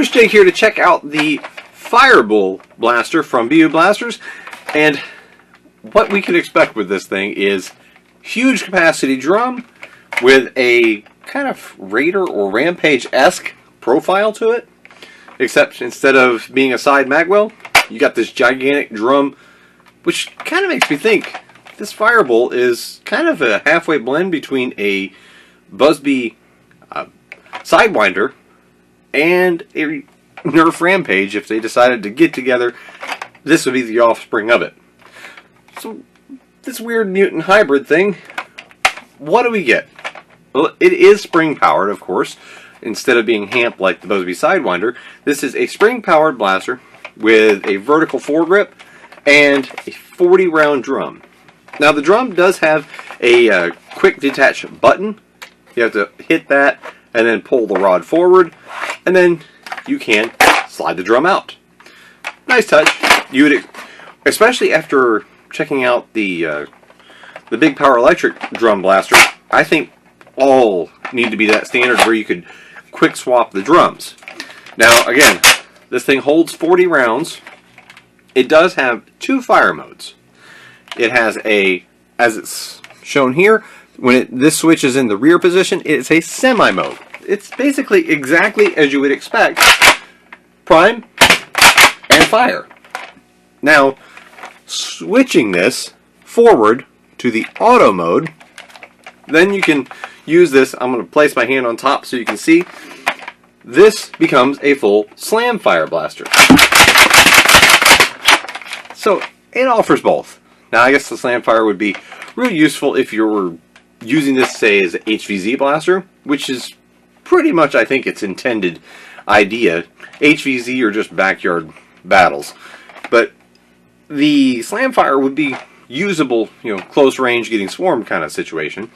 Viewers, Jake here to check out the Fire Bull Blaster from Biu Blasters, and what we can expect with this thing is huge capacity drum with a kind of Raider or Rampage-esque profile to it, except instead of being a side magwell, you got this gigantic drum, which kind of makes me think this Fire Bull is kind of a halfway blend between a Buzz Bee Sidewinder and a Nerf Rampage. If they decided to get together, this would be the offspring of it. So, this weird mutant hybrid thing, what do we get? Well, it is spring-powered, of course. Instead of being hamp like the Buzz Bee Sidewinder, this is a spring-powered blaster with a vertical foregrip and a 40-round drum. Now, the drum does have a quick detach button. You have to hit that and then pull the rod forward, and then you can slide the drum out. Nice touch. You would, especially after checking out the Big Power Electric drum blaster, I think all need to be that standard where you could quick swap the drums. Now, again, this thing holds 40 rounds. It does have two fire modes. It has a, as it's shown here, when this switch is in the rear position, it's a semi-mode. It's basically exactly as you would expect. Prime and fire. Now, switching this forward to the auto mode, then you can use this. I'm going to place my hand on top so you can see. This becomes a full slam fire blaster. So, it offers both. Now, I guess the slam fire would be really useful if you were using this, say, as an HVZ blaster, which is pretty much, I think, its intended idea. HVZ are just backyard battles. But the slam fire would be usable, close range, getting swarmed kind of situation.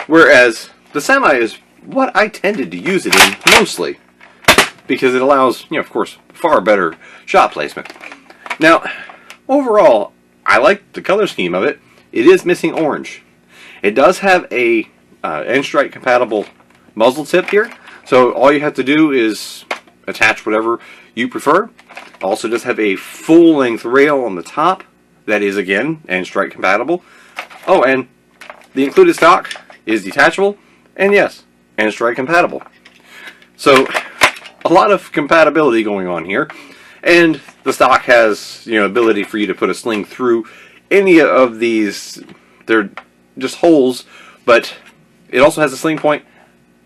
Whereas the semi is what I tended to use it in mostly, because it allows, of course, far better shot placement. Now, overall, I like the color scheme of it. It is missing orange. It does have a N-Strike compatible muzzle tip here, so all you have to do is attach whatever you prefer. Also does have a full-length rail on the top that is, again, N-Strike compatible. Oh, and the included stock is detachable, and yes, N-Strike compatible. So, a lot of compatibility going on here, and the stock has, ability for you to put a sling through any of these. They're just holes, but it also has a sling point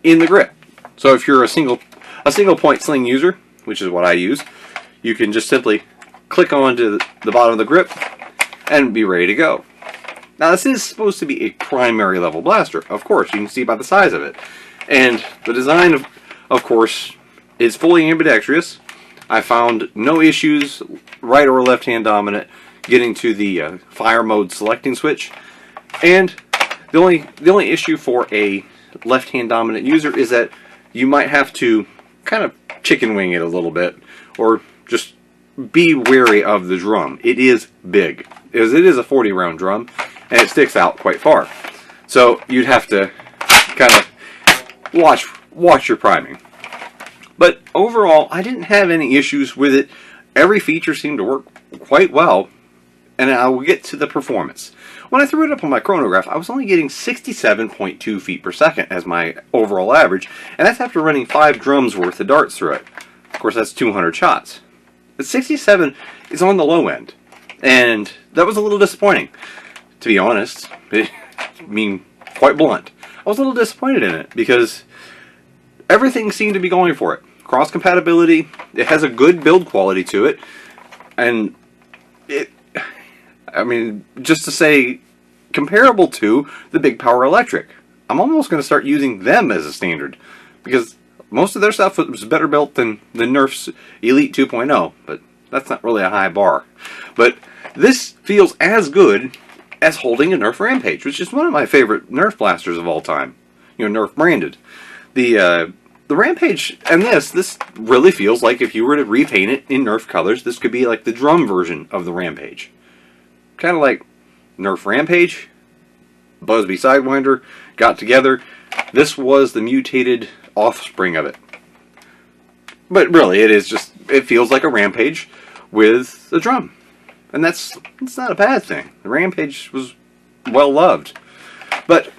in the grip. So if you're a single point sling user, which is what I use, you can just simply click onto the bottom of the grip and be ready to go. Now, this is supposed to be a primary level blaster, of course. You can see by the size of it. And the design, of course, is fully ambidextrous. I found no issues, right or left hand dominant, getting to the fire mode selecting switch. And the only issue for a left hand dominant user is that you might have to kind of chicken wing it a little bit, or just be wary of the drum. It is big. It is a 40 round drum, and it sticks out quite far. So you'd have to kind of watch your priming. But overall, I didn't have any issues with it. Every feature seemed to work quite well, and I will get to the performance. When I threw it up on my chronograph, I was only getting 67.2 feet per second as my overall average, and that's after running 5 drums worth of darts through it. Of course, that's 200 shots. But 67 is on the low end, and that was a little disappointing, to be honest. Quite blunt. I was a little disappointed in it, because everything seemed to be going for it. Cross compatibility, it has a good build quality to it, and just to say, comparable to the Big Power Electric. I'm almost going to start using them as a standard, because most of their stuff was better built than the Nerf's Elite 2.0, but that's not really a high bar. But this feels as good as holding a Nerf Rampage, which is one of my favorite Nerf blasters of all time. Nerf branded. The Rampage and this really feels like if you were to repaint it in Nerf colors, this could be like the drum version of the Rampage. Kind of like Nerf Rampage, Buzz Bee Sidewinder got together. This was the mutated offspring of it. But really, it feels like a Rampage with a drum. And it's not a bad thing. The Rampage was well loved. But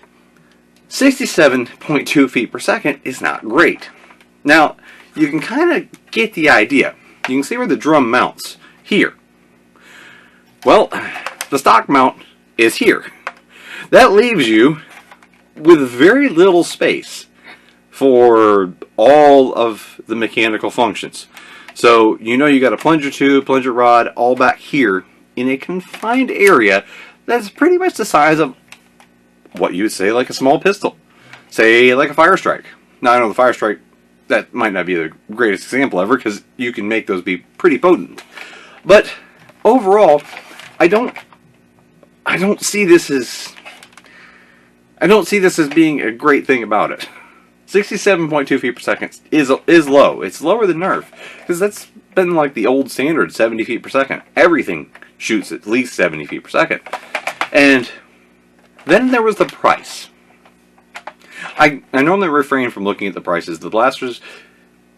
67.2 feet per second is not great. Now, you can kind of get the idea. You can see where the drum mounts. Here. Well, the stock mount is here. That leaves you with very little space for all of the mechanical functions. So, you got a plunger tube, plunger rod, all back here in a confined area that's pretty much the size of what you would say like a small pistol. Say like a Fire Strike. Now, I know the Fire Strike, that might not be the greatest example ever because you can make those be pretty potent. But overall, I don't see this as being a great thing about it. 67.2 feet per second is low. It's lower than Nerf because that's been like the old standard, 70 feet per second. Everything shoots at least 70 feet per second. And then there was the price. I normally refrain from looking at the prices. The blasters,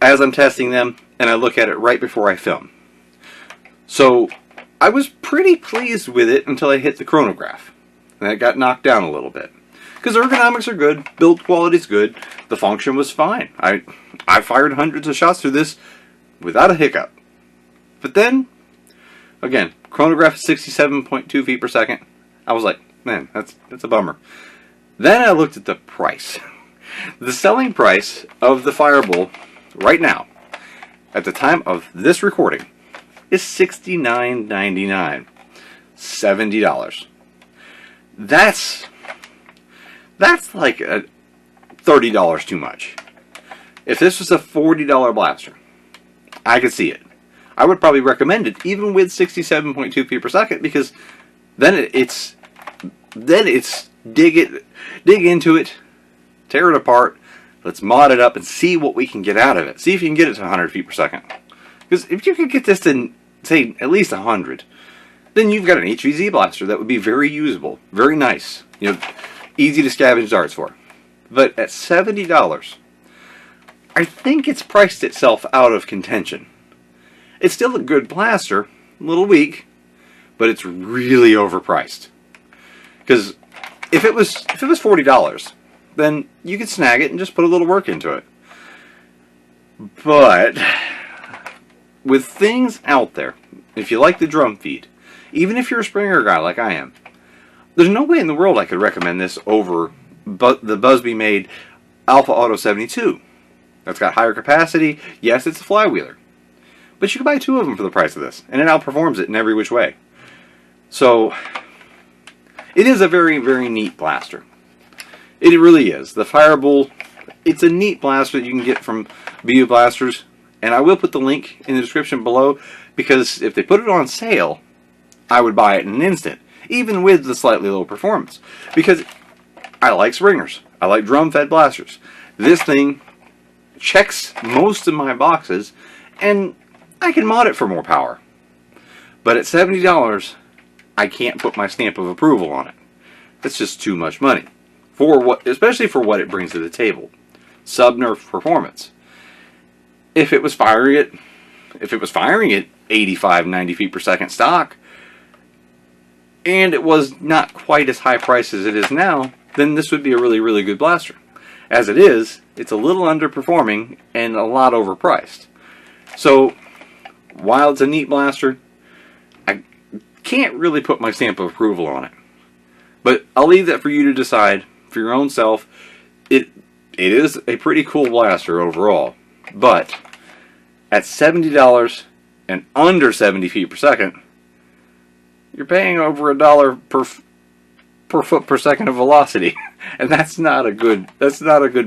as I'm testing them, and I look at it right before I film. So I was pretty pleased with it until I hit the chronograph. And it got knocked down a little bit. Because ergonomics are good, build quality is good, the function was fine. I fired hundreds of shots through this without a hiccup. But then, again, chronograph is 67.2 feet per second. I was like, man, that's a bummer. Then I looked at the price. The selling price of the Fire Bull right now, at the time of this recording, is $69.99. $70. That's like $30 too much. If this was a $40 blaster, I could see it. I would probably recommend it even with 67.2 feet per second because then it's dig into it, tear it apart, let's mod it up and see what we can get out of it. See if you can get it to 100 feet per second. Because if you could get this to, say, at least 100, then you've got an HVZ blaster that would be very usable, very nice, easy to scavenge darts for. But at $70, I think it's priced itself out of contention. It's still a good blaster, a little weak, but it's really overpriced. Because if it was $40, then you could snag it and just put a little work into it. But with things out there, if you like the drum feed, even if you're a Springer guy like I am, there's no way in the world I could recommend this over the Buzz Bee made Alpha Auto 72. That's got higher capacity. Yes, it's a flywheeler. But you can buy two of them for the price of this, and it outperforms it in every which way. So, it is a very, very neat blaster. It really is. The Fire Bull, it's a neat blaster that you can get from Biu Blasters, and I will put the link in the description below, because if they put it on sale, I would buy it in an instant, even with the slightly low performance. Because I like Springers. I like drum-fed blasters. This thing checks most of my boxes, and I can mod it for more power. But at $70, I can't put my stamp of approval on it. That's just too much money. Especially for what it brings to the table. Sub-Nerf performance. If it was firing at 85, 90 feet per second stock, and it was not quite as high priced as it is now, then this would be a really, really good blaster. As it is, it's a little underperforming and a lot overpriced. So, while it's a neat blaster, I can't really put my stamp of approval on it. But I'll leave that for you to decide for your own self. It is a pretty cool blaster overall, but at $70 and under 70 feet per second, you're paying over $1 per foot per second of velocity, and that's not a good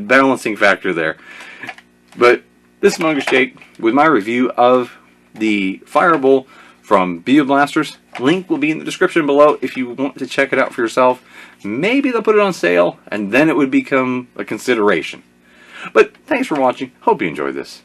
balancing factor there. But this is Mongoose Jake with my review of the Fire Bull from Biu Blasters. Link will be in the description below if you want to check it out for yourself. Maybe they'll put it on sale, and then it would become a consideration. But thanks for watching. Hope you enjoyed this.